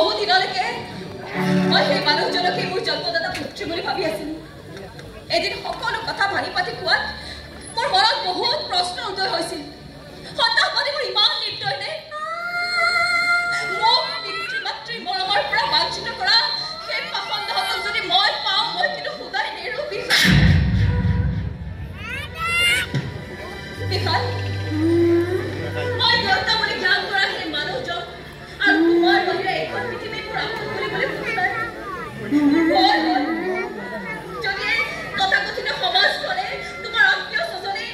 বহু দিনলৈকে মই সেই মানুহজনকে মোৰ জন্মদাতা পুত্ৰী বুলি ভাবি আছিলো এদিন সকলো কথা ভাঙি পাতি কোৱাত মোৰ মনত বহুত প্ৰশ্ন উদয় হৈছিল সন্তান মানে মোৰ ইমান নিৰ্দয় নে মোক পিতৃ মাতৃ মৰমৰ পৰা বাঞ্ছিত কৰা সেই পাখণ্ডহঁতক যদি মই পাওঁ মই কিন্তু সদায় নেৰো বিশাল মই দেউতা বুলি জ্ঞান কৰা সেই মানুহজন আৰু তোমাৰ বাহিৰে এখন পৃথিৱীৰ মোৰ আপন কৰিবলৈ ভুল নাই যদি তথাকথিত সমাজখনে তোমাৰ আত্মীয় স্বজনে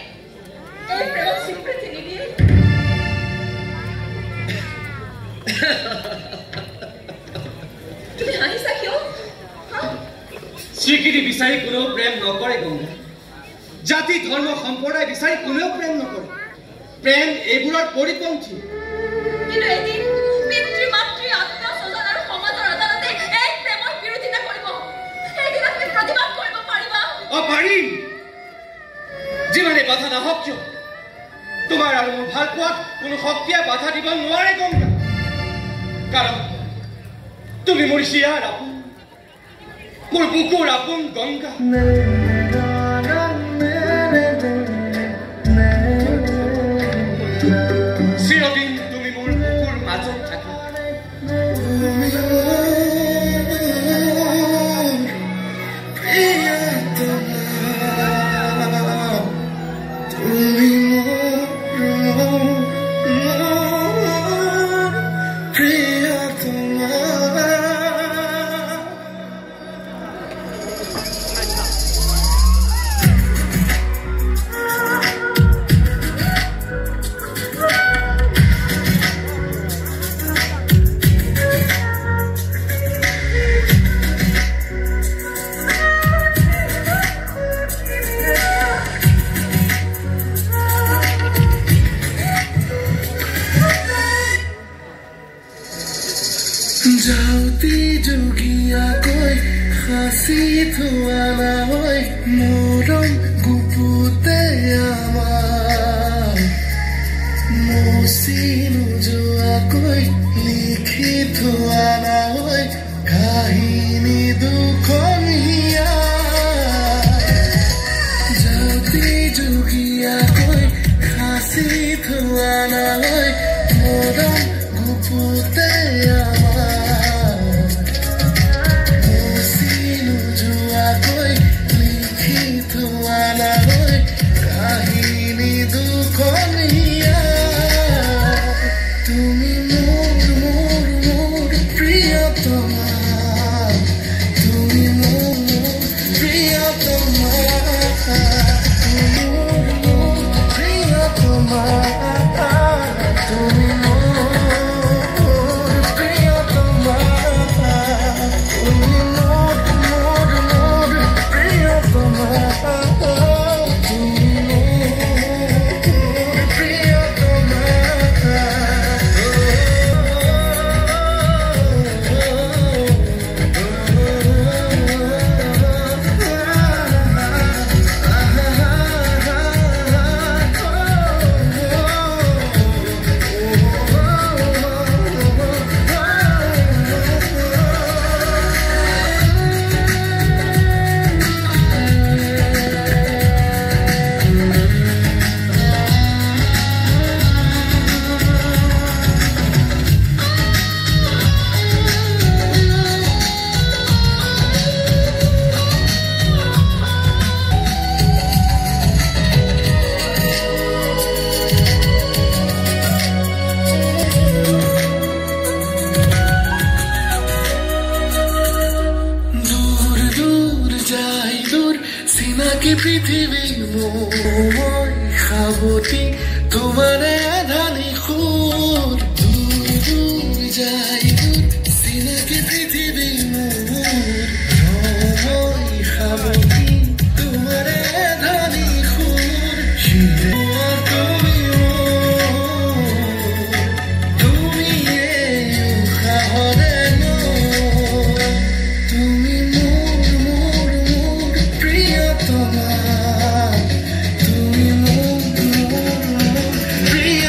এই প্ৰেমক স্বীকৃতি নিদিয়ে তুমি হাঁহিছা কিয় স্বীকৃতি বিচাৰি কোনেও প্ৰেম নকৰে গংগা জাতি ধৰ্ম সম্প্ৰদায় বিচাৰি কোনেও প্ৰেম নকৰে প্ৰেম এইবোৰৰ পৰিপন্থী কিন্তু এদিন পিতৃ মাতৃ আত্মীয় স্বজন আৰু সমাজৰ আদালতে এই প্ৰেমৰ বিৰোধিতা কৰিব সেইদিন তুমি প্ৰতিবাদ কৰিব পাৰিবা পাৰিম যিমানে বাধা নাহক কিয় তোমাৰ আৰু মোৰ ভাল পোৱাত কোনো শক্তিয়ে বাধা দিব নোৱাৰে গংগা কাৰণ তুমি মোৰ শিয়াৰ আপোন মোৰ বুকুৰ আপোন গংগা চিৰদিন তুমি মোৰ বুকুৰ মাজত থাকা जाती जोगिया कोई खासी थुआना होय मोरम गुपुते आमार मोसिनु जोआ कोई लिखी थुआना होय काहिनी दुखनिया जाती जोगिया कोई खासी थुआना होय मोरम गुपुते পৃথিৱী মই খাবতি তোমাৰে ধানি খুৰ দূৰ দূৰ যায় চিনাকি পৃথিৱী মই খাবতি তোমাৰে ধানি খুৰ তুমি খাহৰে Priya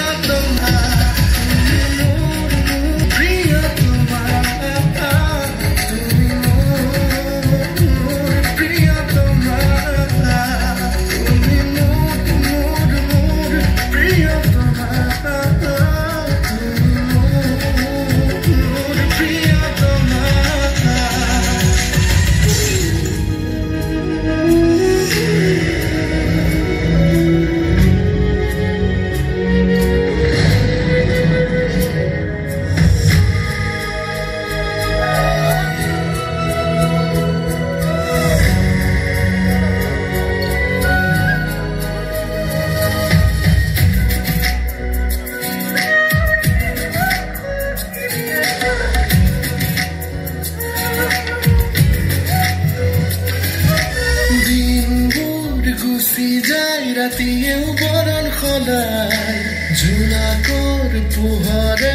পোহৰে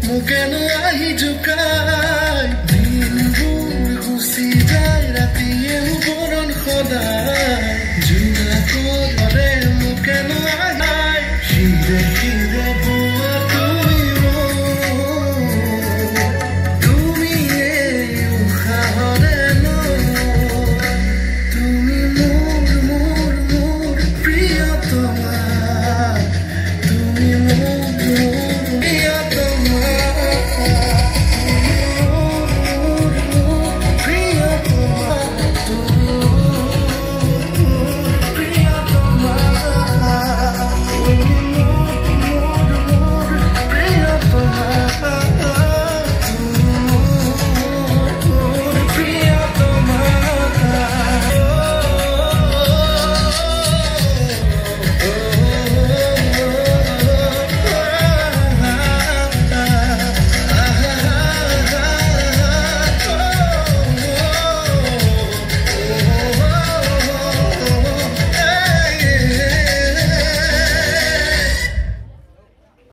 মোকেনো আহি জোকাই